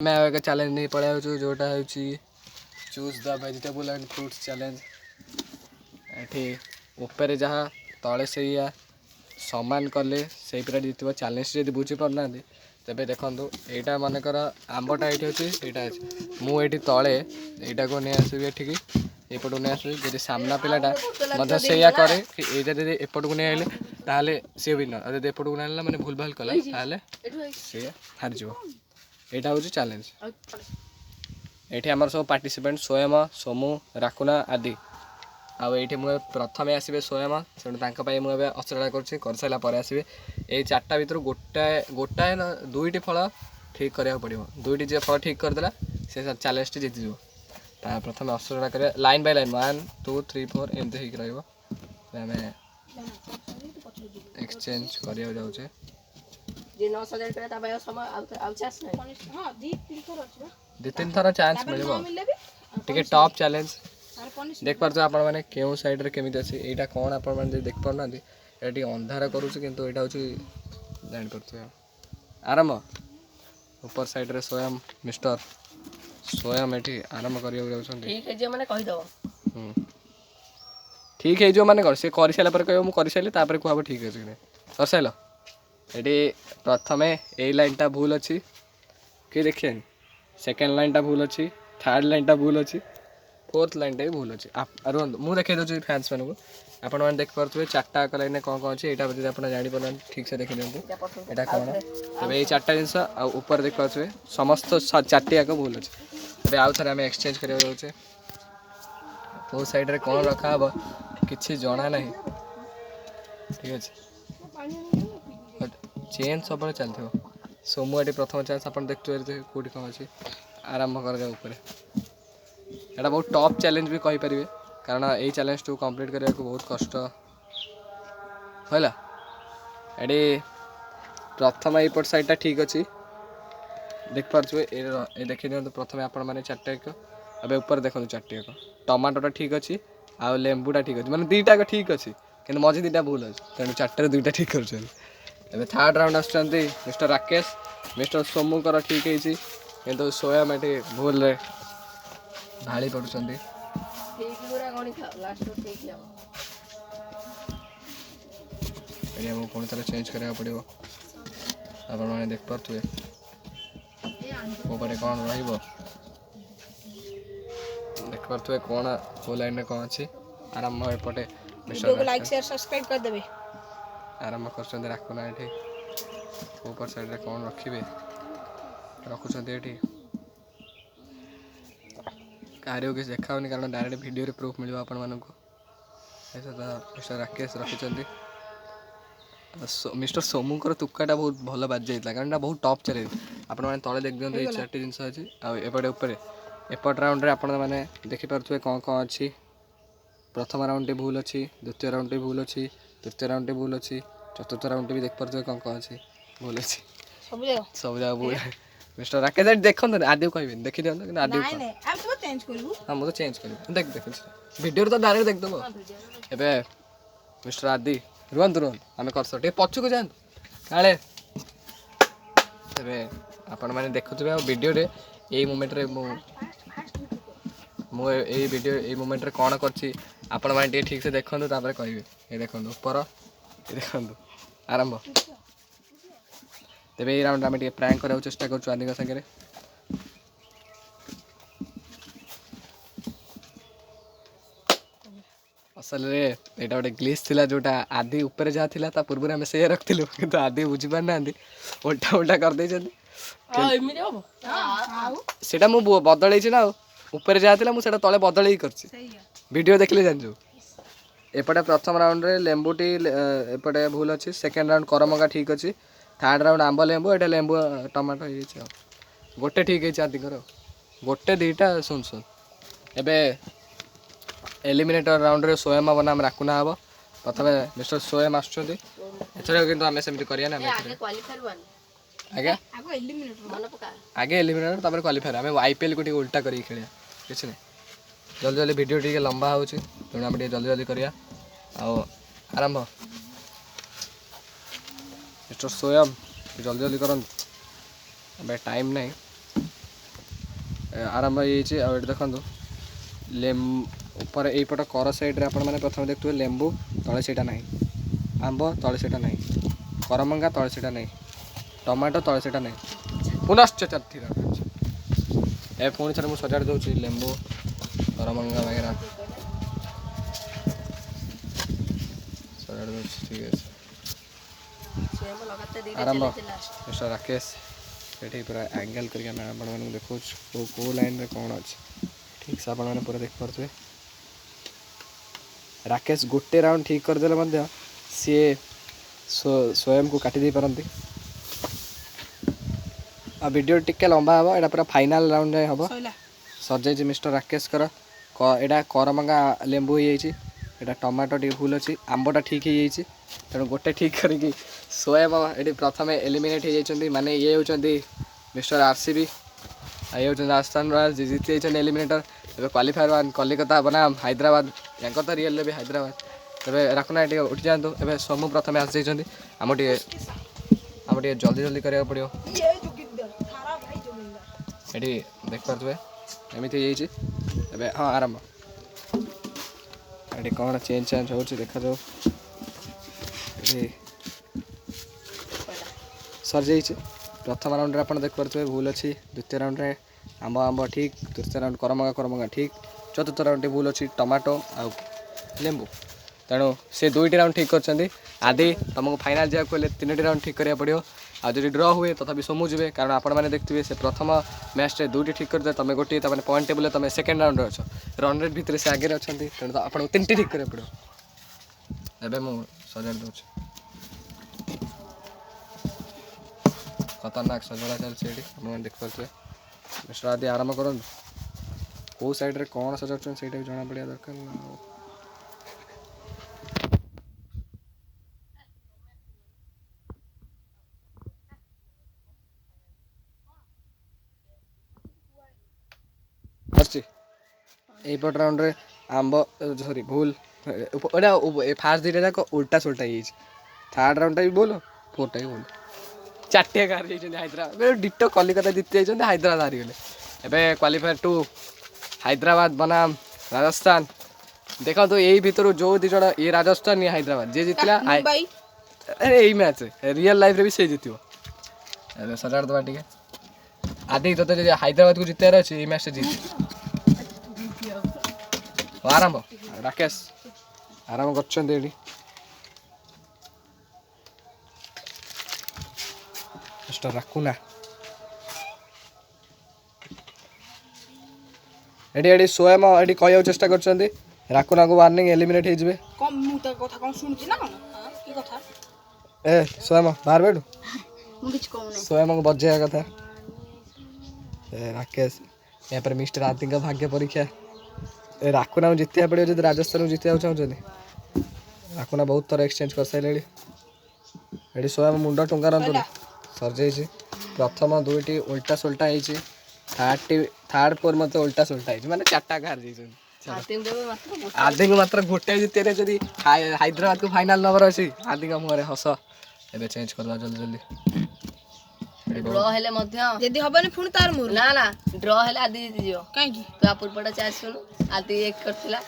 मैं एक चैलेंज नहीं पढ़ा जोटा हो choose the vegetable and fruits challenge ये ऊपर जहाँ तले से सामान कले से पूरा जीत चैलेंज जब बुझीपार तेरे देखो यहाँ मनकर आंबटा ये अच्छे यहाँ मुझे तले यहाँ को नहीं आसबि एठिकी एपटू नहीं आसबि जब सामना पिलाटा मतलब से कै कि एपट को नहीं आइले ताले सी विनर और एपट को नहीं मैंने भूल भाल कला सी हारज यहाँ हूँ चैलेंज ये आमर सब पार्टिसिपेंट स्वयं सोमू राकुना आदि आईटी मुझे प्रथम आसवे स्वयं से मुझे असरड़ा कर सारापर आसवे ये चार्टा भर गोटाए गोटाए ना दुईटी फल ठीक करा पड़ो दुईटी जो फल ठीक करदेला से चैलेंज टी जीतीज प्रथम असरड़ा कर लाइन बाय लाइन 1 2 3 4 एमती होमें एक्सचेंज करा जाऊे दी तीन थर चांस मिले टॉप चैलेंज देख पार्थ आप क्यों साइड रे केमी अच्छे यहाँ कौन आप देख पार ये अंधार करुच्च कि यहाँ हूँ जापार आरंभ ऊपर साइड रे स्वयं मिस्टर स्वयं ये आरंभ कर ठीक है जो मैंने कर सी कर सारा कह मुझे कर सारे कहब ठीक अच्छे कि कर सार ये प्रथम ए लाइनटा भूल अच्छी कि देखिए सेकेंड लाइनटा भूल अच्छी थर्ड लाइनटा भूल अच्छी फोर्थ लाइनटा भी भूल अच्छी रुहत मुझे देखी दूसरी फैंस मानक आपण मैंने देखिपे चार्टा आक लाइन कौन कौन अच्छे यहाँ आप जापर ठीक से देखी दिखाँ यहाँ कौन तब ये चार्टा जिनस ऊपर देखिपे समस्त चार्टी आक भूल अच्छे आउ थे आम एक्सचेंज करा जाऊे कौ साइड रे कौन रखा कि जना ना ठीक अच्छे चेन सब चलते सोमू ये प्रथम चांस आप देखते कौटी कौन अच्छी आरंभ कर यहाँ बहुत टॉप चैलेंज भी कहीपर कारण यही चैलेंज टू कंप्लीट करने को बहुत कष्ट है प्रथम एपट साइडटा ठीक अच्छी देख पारे ये देखी दिखाँ प्रथम आपण मैंने चार्टे अब ऊपर देखो चार्टे टमाटोटा ठीक अच्छी आ लेंबूटा ठीक अच्छे मैंने दुईटा ठीक अच्छी कि मझे दुईटा भूल अच्छे तेणु चार्टे दुईटा ठीक कर थर्ड राउंड आसुँच मिस्टर राकेश मिस्टर सोमूकर ठीक है कि स्वयं ये भूल रे भाड़ी पड़ुंट पुणी थे चेंज करा पड़ो आप देख पारे ऊपर कौन देख पारे कौन को लाइन कौन अच्छी आरंभ एपटे लाइक शेयर सब्सक्राइब कर देबे आरंभ कर राखुना ये ऊपर साइड रे कौन रखिए रखुंट ये कार्य किसी देखा कारण डायरेक्ट वीडियो रे प्रूफ मिल आपण मानक मिस्टर राकेश रखिंट मिस्टर सोमूकर तुक्काटा बहुत भल बाजी जाता कारण बहुत टॉप चैलेंज आप तले देख दिखाते ये चार्टी जिनस अच्छी आपटे ऊपर एपट राउंड रे आपण मैंने देखिपे कौन कौन अच्छी प्रथम राउंड भूल अच्छी द्वितीय राउंड भूल अच्छी तृतीय राउंड भूल अच्छी चतुर्थ राउंड भी देख पारे कौन कौन अच्छी भूल अच्छी सब जगह भूल मिस्टर राकेश देखो आदि कह देखी दिखाँ आदि हाँ मुझे चेंज कर देख देख वीडियो तो डायरेक्ट देखदेव ए मिस्टर आदि रुहत रुहत आम कर पचक जातु काले आपण मैंने देखुए वीडियो रे यही मोमेंट रे मुझे वीडियो ये मोमेंट रे कौन कर आपण मैंने ठीक से देखो कहे ये देखो ऊपर ये देखो आरंभ तेरे ये राउंड आम प्रैंक कराया चेष्टा कर आदि सागर असल रे यहाँ गोटे ग्लिच थी जोटा आदि उपर जहाँ था पूर्व आम से रखिलु कि आदि बुझीपार ना उल्टा उल्टा करदे सेटा मु बदल ना ऊपर जहाँ था मुझे तले बदल कर वीडियो देखले जानू एपटे प्रथम राउंड रे लेंबूटी एपटे भूल अच्छी सेकेंड राउंड करमगा ठीक अच्छी थर्ड राउंड आंब लेंबू ये लेंबू टमाटो ये गोटे ठीक है आदिकर गोटे दुईटा सुन सुन एबे एलिमिनेटर राउंड रे स्वयं बनाम राकुना हम प्रथम मिस्टर स्वयं आसुँच कि आम सेमती करिया आगे एलिमिनेटर तापर क्वालिफायर आम आईपीएल को उल्टा कर खेल किसी नहीं जल्दी जल्दी वीडियो टी लंबा हो तेणु आम जल्दी जल्दी करिया आरंभ मिस्टर स्वयं जल्दी जल्दी कर टाइम नहीं आरंभ हो देखो ऊपर यपट कर सैड्रे आपने प्रथम देखुए लेंबू तले से ना आंब तले से ना करमंगा तले से ना टमाटो तले से ना पुनश्च चतुर्थी ए पुणी थे मुझे सजाड़ दूसरी लेंबू करमंगा वगैरह सजाड़ दूँ ठीक है आरंभ मिस्टर राकेश ये पूरा एंगल करके मैं देखो कौ लाइन कौन अच्छे ठीक से आपने पूरा देख पारे राकेश गोटे राउंड ठीक करदे सी स्वयं को काटी दे पारती आ वीडियो टिके लंबा हम यहाँ पूरा फाइनाल राउंड जाए हम सर जाइए मिस्टर राकेश यहाँ करमंगा लेंबू हो यहाँ टमाटो टी भूल अच्छी आंबटा ठीक हो तेणु गोटे ठीक करके स्वयं ये प्रथम एलिमिनेट हो जाती माने ये होती मिस्टर आरसीबी ये होती राजस्थान रॉयल्स जीति जाइए एलिमिनेटर तब क्वालिफायर वन कलिकता बनाम हैदराबाद या तो रियल भी हैदराबाद तबे राखुना ये उठी जातु ए सोमू प्रथम आसी जाइए आम टे जल्दी जल्दी करा पड़ो ये देख पारे एमती हो हाँ आरंभ ये कौन चेंज चेंज हो देखा जाओ सर जाइए प्रथम राउंड आप देख पारे भूल अच्छी द्वितीय राउंड में आंब आंब ठीक तृतीय राउंड करमंगा करमंगा ठीक चतुर्थ राउंड भूल अच्छी टमाटो आ लेंबू तेणु से दुईट राउंड ठीक कर आदि तुमको फाइनाल जावाक हेल्ले 3टी राउंड ठीक करा पड़ो आ जो ड्र हुए तथापि सोमू जी कारण आपण मैंने देखते से प्रथम मैच में 2टी ठीक करदे तुम गोटे पॉइंट टेबुल तुम सेकेंड राउंड अच्छो रन रेट भितर से आगे अच्छा तेणु आपको 3टी ठीक करा पड़ो एवं मुझे सजाड़ दूँ खतरनाक सजड़ा चलती आप देख पारे मिस्टर आदि आरंभ करूँ कौ साइड कौन सजाऊँ से जना पड़ा दरकार यपट राउंड रे आंब सॉरी भूल फास्ट 2टा जाक उल्टा सुल्टा थर्ड राउंड भी भूल 4टा भी भूल 4टे कार हैदराबाद डिटो कलिकता जीति जाइए हैदराबाद हारीगले एवं क्वालिफायर 2 हैदराबाद बनाम राजस्थान देखो तो यही भितर जो दी जन ये राजस्थान ये हैदराबाद जी जीतला अरे यही मैच रियल लाइफ भी से जीत सजाड़ दबा टे आदि तो हैदराबाद को जितार अच्छे ये मैच जीत आरंभ राकेश आरंभ कर मिस्टर राकुना ये स्वयं ये कह चेष्टा कर राकुना को वार्निंग एलिमिनेट ए स्वयं बाहर बैठू स्वयं को बजेगा कथा राकेश यहाँ पर मिस्टर आदि का भाग्य परीक्षा राकुना जितिया पड़ो जो राजस्थान को जितने चाहते राकुना बहुत थर एक्सचेंज कर सारे ये स्वयं मुंड टुंगा रहा सर जाइए प्रथम 2टी उल्टा सुल्टा हो थर्ड 4 मत उल्टा सुल्टा हो मैंने 4टा हार जाइए आदि को मात्र गोटे जितने जब हैदराबाद को फाइनाल नंबर अच्छी आदि का मुहर हस ए चेंज करवा जल्दी जल्दी ड्र हेले मध्य यदि हबनी पुणी तार मोर ना ना ड्र हेले आदि जीति जियो काहे की तो पूर्वटा 4 सुन आदि 1 करथिला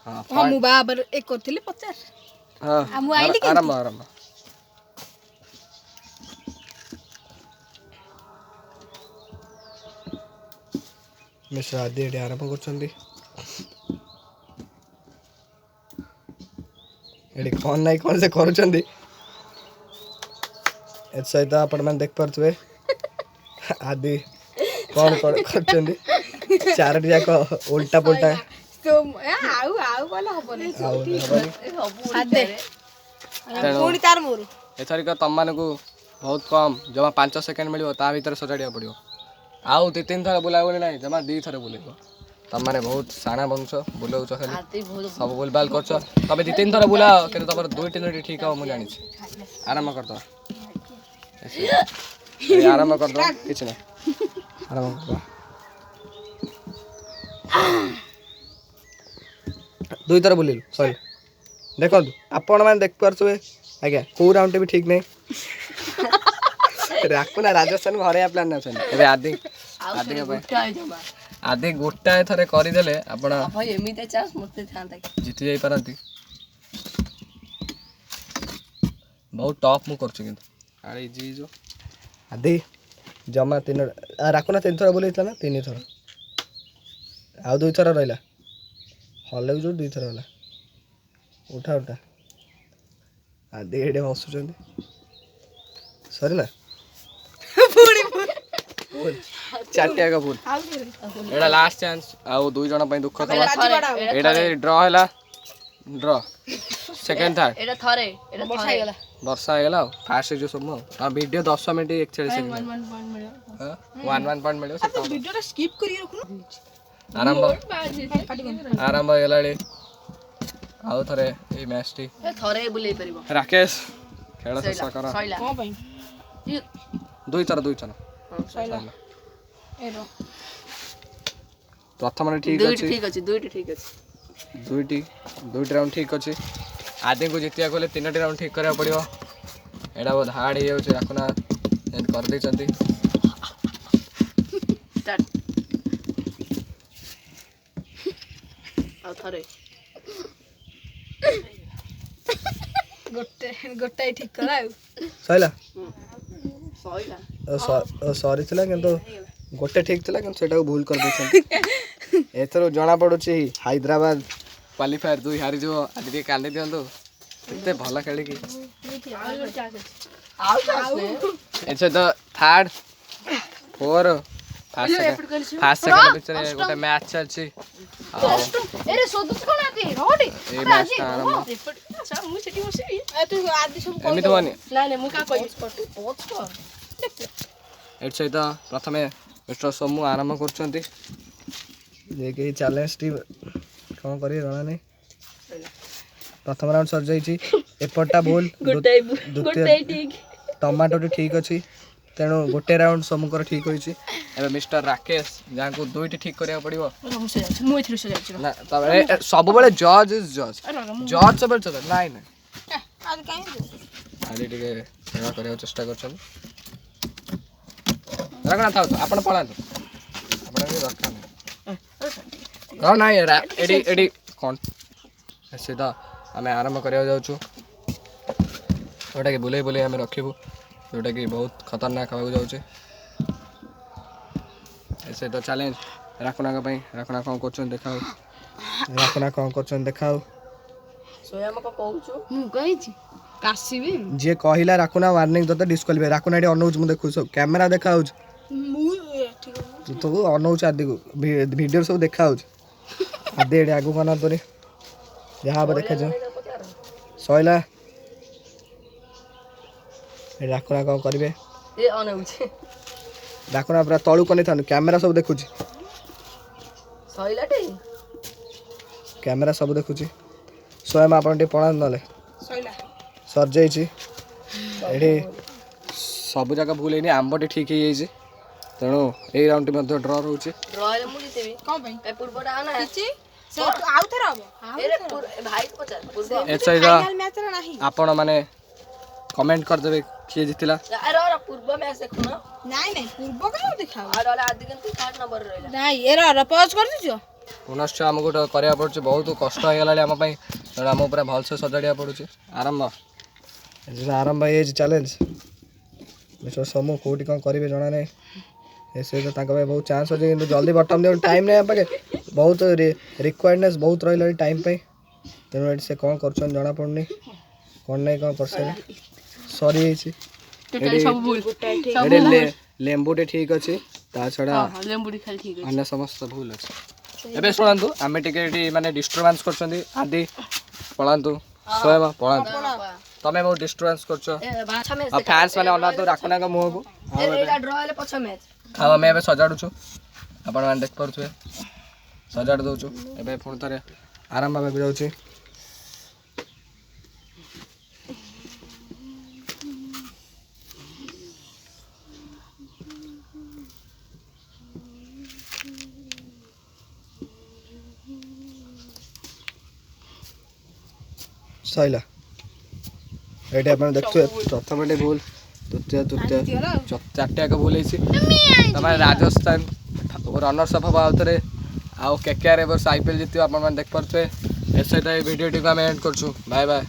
हां मु बाबर 1 करथिले 50 हां मु आइली आराम आराम मिस्टर आदि एडी आरंभ करछंदी एडी कौन नहीं कौन से करछंदी ए सहित आपण मन देख परथवे आदि कौन करछंदी 4टी जाक उल्टा पुल्टा तो आउ वाला हबनी सादे पुणी तार मोर एथरिक तम मान को बहुत कम जमा 5 सेकंड मिलियो ता भीतर सजाड़िया पड़ियो आउ 3 थर बुला बोली ना जमा 2 थर बुलेबो तम माने बहुत साना वंश बुलाउछ खाली सब बुलबाल करछ तबे 2-3 थर बुलाओ कि तमर 2-3 ठीक हो मु जानि छी आराम कर दो आराम कर दो किछ नै आराम कर दो 2 थर बुलिलु सॉरी देखो आपण माने देख परछुए आज्ञा को राउंड भी ठीक नै राखुना राजस्थान को हरेया प्लान नै छन एबे आदि ଆଦିଙ୍କ ପାଇଁ ଗୋଟାଏ ଜମା ଆଦି ଗୋଟାଏ ଥରେ କରିଦେଲେ ଆପଣ ଭାଇ ଏମିତି ଚାନ୍ସ ମତେ ଥାନ୍ତା କି ଜିତି ଯାଇପାରନ୍ତି। ବହୁତ ଟଫ୍ ମୁଁ କରୁଛି କିନ୍ତୁ ଆରେ ଇଜି ହେଇଯିବ। ଆଦି ଜମା ରାଖୁନା 3 ଥର ବୁଲେଇଥିଲା ନା 3 ଥର ଆଉ 2 ଥର ରହିଲା ହଲେକୁ ଯୋଉ 2 ଥର ହେଲା ଉଠା ଉଠା ଆଦି ଏଇଠି ହସୁଛନ୍ତି ସରିଲା ଚାରିଟାକ ଭୁଲ ଏଇଟା ଲାଷ୍ଟ ଚାନ୍ସ ଆଉ 2 ଜଣ ପାଇଁ ଦୁଃଖ ଖବର ଏଇଟା ଯଦି ଡ୍ର ହେଲା ଡ୍ର ସେକେଣ୍ଡ ଥାର୍ଡ ଏଇଟା ଥରେ ବର୍ଷା ହେଇଗଲା ବର୍ଷା ହେଇଗଲା ଆଉ ଫାଷ୍ଟ ହେଇଯିବ ସବୁ ଆଉ ଭିଡ଼ିଓ 10 ମିନିଟ୍ 41 ସେକେଣ୍ଡ 1 ପଏଣ୍ଟ ମିଳିବ ସେଟା ଭିଡିଓଟା ସ୍କିପ କରି ରଖୁନ ଆରମ୍ଭ ହେଇଗଲାଣି ଆଉ ଥରେ ଏଇ ମ୍ୟାଚଟି ଥରେ ବୁଲେଇ ପାରିବ ରାକେଶ ଖେଳ ଶେଷ କର ସଇଲା କଣ ପାଇଁ 2 ଥର ସଇଲା ଏ ର ପ୍ରଥମରେ ଠିକ ଅଛି ଦୁଇଟି ଠିକ ଅଛି ଦୁଇଟି ରାଉଣ୍ଡ ଠିକ ଅଛି ଆଦିଙ୍କୁ ଜିତିବାକୁ ହେଲେ 3ଟି ରାଉଣ୍ଡ ଠିକ କରିବାକୁ ପଡ଼ିବ ଏଇଟା ବହୁତ ହାର୍ଡ ହେଇଯାଉଛି ରାଖୁନା ଏମିତି କରିଦେଇଛନ୍ତି ଷ୍ଟାର୍ଟ ଆଉ ଥରେ ଗୋଟାଏ ଠିକ କଲା ଆଉ ସଇଲା ସଇଲା ସରି ଥିଲା କିନ୍ତୁ ଗୋଟେ ଠିକ ଥିଲା କିନ୍ତୁ ସେଟାକୁ ଭୁଲ କରିଦେଇଛନ୍ତି ଏଥର ଜଣା ପଡୁଛି ହାଇଦ୍ରାବାଦ କ୍ୱାଲିଫାୟାର 2 ହାରିଯିବ ଆଜି ଟିକେ କାନ୍ଦି ଦିଅନ୍ତୁ ଏତେ ଭଲ ଖେଳିକି ଆଉ ଚାନ୍ସ ଏ ସହିତ ଥାର୍ଡ 4 ଫାର୍ଷ୍ଟ ସେକେଣ୍ଡ ଭିତରେ ଗୋଟେ ମ୍ୟାଚ୍ ଚାଲିଛି ଆଉ ଏରେ ସୋଦୁଛ କଣ ଆଦି ରହଟି ଏଇ ମ୍ୟାଚଟା ଆରମ୍ଭ ମୁଁ ସେଠି ବସିବି ଏ ତୁ ଆଦି ସବୁ ଏମିତି ହୁଅନି ନାଇଁ ମୁଁ କାହା କହିବି ଏଠି ସହିତ ପ୍ରଥମେ ମିଷ୍ଟର ସୋମୁ ଆରମ୍ଭ କରୁଛନ୍ତି ଯେ କେହି ଚ୍ୟାଲେଞ୍ଜଟି କ'ଣ କରିବେ ଜଣା ନାହିଁ ପ୍ରଥମ ରାଉଣ୍ଡ ସରିଯାଇଛି ଏପଟଟା ଭୁଲ ଦ୍ୱିତୀୟ ଟମାଟୋଟି ଠିକ୍ ଅଛି ତେଣୁ ଗୋଟେ ରାଉଣ୍ଡ ସୋମୁଙ୍କର ଠିକ୍ ହୋଇଛି ଏବେ ମିଷ୍ଟର ରାକେଶ ଯାହାଙ୍କୁ 2ଟି ଠିକ୍ କରିବାକୁ ପଡ଼ିବ ମୁଁ ଏଥିରୁ ସେ ଯାଉଛି ନା ତାପରେ ସବୁବେଳେ ଜଜ୍ ଇଜ୍ ଜଜ୍ ଜଜ୍ ସବୁବେଳେ ଜଜ୍ ନାଇଁ ନାଇଁ ଆଦି କାଇଁ ଆଜି ଟିକେ ଖେଳ କରିବାକୁ ଚେଷ୍ଟା କରୁଛନ୍ତି ରାଗଣା ଥାଉ ଆପଣ ପଳାନ୍ତୁ ଆପଣ କିଛି ଦରକାର ନାହିଁ ହଁ ନାଇଁ ଏଠି ଏଠି କ'ଣ ସିଧା ଆମେ ଆରମ୍ଭ କରିବାକୁ ଯାଉଛୁ ଯେଉଁଟାକି ବୁଲେଇ ବୁଲେଇ ଆମେ ରଖିବୁ ଯେଉଁଟାକି ବହୁତ ଖତରନାକ ହେବାକୁ ଯାଉଛି ସହିତ ଚ୍ୟାଲେଞ୍ଜ ରାଖୁନାଙ୍କ ପାଇଁ ରାଖୁନା କ'ଣ କରୁଛନ୍ତି ଦେଖାଉ ସ୍ୱୟଂ କ'ଣ କହୁଛୁ ମୁଁ କହିଛି କାଶିବି ଯିଏ କହିଲା ରାଖୁନା ୱାର୍ଣ୍ଣିଂ ତତେ ଡିସ୍କ୍ୱାଲିଫାଏ ରାଖୁନା ଏଠି ଅନଉଛି ମୁଁ ଦେଖୁଛି ସବୁ କ୍ୟାମେରା ଦେଖାଉଛି ମୁଁ ତୁ ସବୁ ଅନଉଛି ଆଦିକୁ ଭିଡ଼ିଓ ସବୁ ଦେଖାଉଛି ଆଦି ଏଠି ଆଗକୁ ଅନାନ୍ତରି ଯାହା ହବ ଦେଖାଯିବ ସଇଲା ରାଖୁନା କ'ଣ କରିବେ ଏ ଅନଉଛି ରାଖୁନା ପୁରା ତଳକୁ ଅନେଇଥାନ୍ତୁ କ୍ୟାମେରା ସବୁ ଦେଖୁଛି ସଇଲାଟି କ୍ୟାମେରା ସବୁ ଦେଖୁଛି ସ୍ୱୟଂ ଆପଣ ଟିକେ ପଳାନ୍ତୁ ନହେଲେ ସଇଲା ସରିଯାଇଛି ଏଠି ସବୁ ଜାଗା ଭୁଲ ହେଇନି ଆମ୍ବଟି ଠିକ୍ ହେଇଯାଇଛି ତେଣୁ ଏଇ ରାଉଣ୍ଡଟି ମଧ୍ୟ ଡ୍ର ରହୁଛି ଡ୍ର ହେଲେ ମୁଁ ଜିତିବି କଣ ପାଇଁ ଏ ପୂର୍ବଟା ଆଉ ନା କିଛି ସେ ଆଉ ଥରେ ହବ ଭାଇ ପଚାର ପୂର୍ବ ଏସହିତ ଫାଇନାଲ ମ୍ୟାଚରେ ନାହିଁ ଆପଣମାନେ କମେଣ୍ଟ କରିଦେବେ କିଏ ଜିତିଲା ପୂର୍ବ ମ୍ୟାଚ୍ ଦେଖୁନ ନାଇଁ ନାଇଁ ପୂର୍ବ କାଇଁ ଦେଖାଉ ଆଉ ରହିଲା ଆଦି କିନ୍ତୁ 3rd ନମ୍ବରରେ ରହିଲା ନାଇଁ ଏର ପଜ କରିଦେଛ ପୁନଶ୍ଚ ଆମକୁ ଗୋଟେ କରିବାକୁ ପଡ଼ୁଛି ବହୁତ କଷ୍ଟ ହେଇଗଲାଣି ଆମ ପାଇଁ ତେଣୁ ଆମକୁ ପୁରା ଭଲସେ ସଜାଡ଼ିବାକୁ ପଡ଼ୁଛି ଆରମ୍ଭ ଆରମ୍ଭ ହେଇଯାଇଛି ଚ୍ୟାଲେଞ୍ଜ ମିଷ୍ଟର ସୋମୁ କେଉଁଠି କ'ଣ କରିବେ ଜଣା ନାହିଁ ଏ ସହିତ ତାଙ୍କ ପାଇଁ ବହୁତ ଚାନ୍ସ ଅଛି କିନ୍ତୁ ଜଲ୍ଦି ବଟମ୍ ଦିଅ ଟାଇମ୍ ନାହିଁ ଆମ ପାଖେ ବହୁତ ରିକ୍ୱାର୍ଡନେସ୍ ବହୁତ ରହିଲାଣି ଟାଇମ୍ ପାଇଁ ତେଣୁ ଏଠି ସେ କ'ଣ କରୁଛନ୍ତି ଜଣାପଡ଼ୁନି କ'ଣ ନାହିଁ କ'ଣ କରିସାରିଲେ ସରିଯାଇଛି ଏଠି ଲେମ୍ବୁଟେ ଠିକ୍ ଅଛି ତା ଛଡ଼ା ଅନ୍ୟ ସମସ୍ତ ଭୁଲ ଅଛି ଏବେ ଶୁଣନ୍ତୁ ଆମେ ଟିକେ ଏଠି ମାନେ ଡିଷ୍ଟର୍ବାନ୍ସ କରୁଛନ୍ତି ଆଦି ପଳାନ୍ତୁ ସ୍ୱୟଂ ପଳାନ୍ତୁ ତମେ ବହୁତ ଡିଷ୍ଟର୍ବାନ୍ସ କରୁଛ ଆଉ ଫ୍ୟାନ୍ସ ମାନେ ଅନାନ୍ତୁ ରାଖୁନାଙ୍କ ମୁହଁକୁ ଆଉ ଆମେ ଏବେ ସଜାଡ଼ୁଛୁ ଆପଣମାନେ ଦେଖିପାରୁଥିବେ ସଜାଡ଼ି ଦେଉଛୁ ଏବେ ପୁଣି ଥରେ ଆରମ୍ଭ ହେବାକୁ ଯାଉଛି ସଇଲା ଏଇଠି ଆପଣ ଦେଖୁଥିବେ ପ୍ରଥମଟି ଭୁଲ ଦ୍ୱିତୀୟ ତୃତୀୟ 4ଟି ଯାକ ଭୁଲ ହେଇଛି ତାପରେ ରାଜସ୍ଥାନ ରନର୍ସ ଅଫ୍ ହେବ ଆଉ ଥରେ ଆଉ KKR ଏ ବର୍ଷ IPL ଜିତିବ ଆପଣମାନେ ଦେଖିପାରୁଥିବେ। ଏ ସହିତ ଏଇ ଭିଡ଼ିଓଟିକୁ ଆମେ ଏଣ୍ଡ କରୁଛୁ। Bye bye.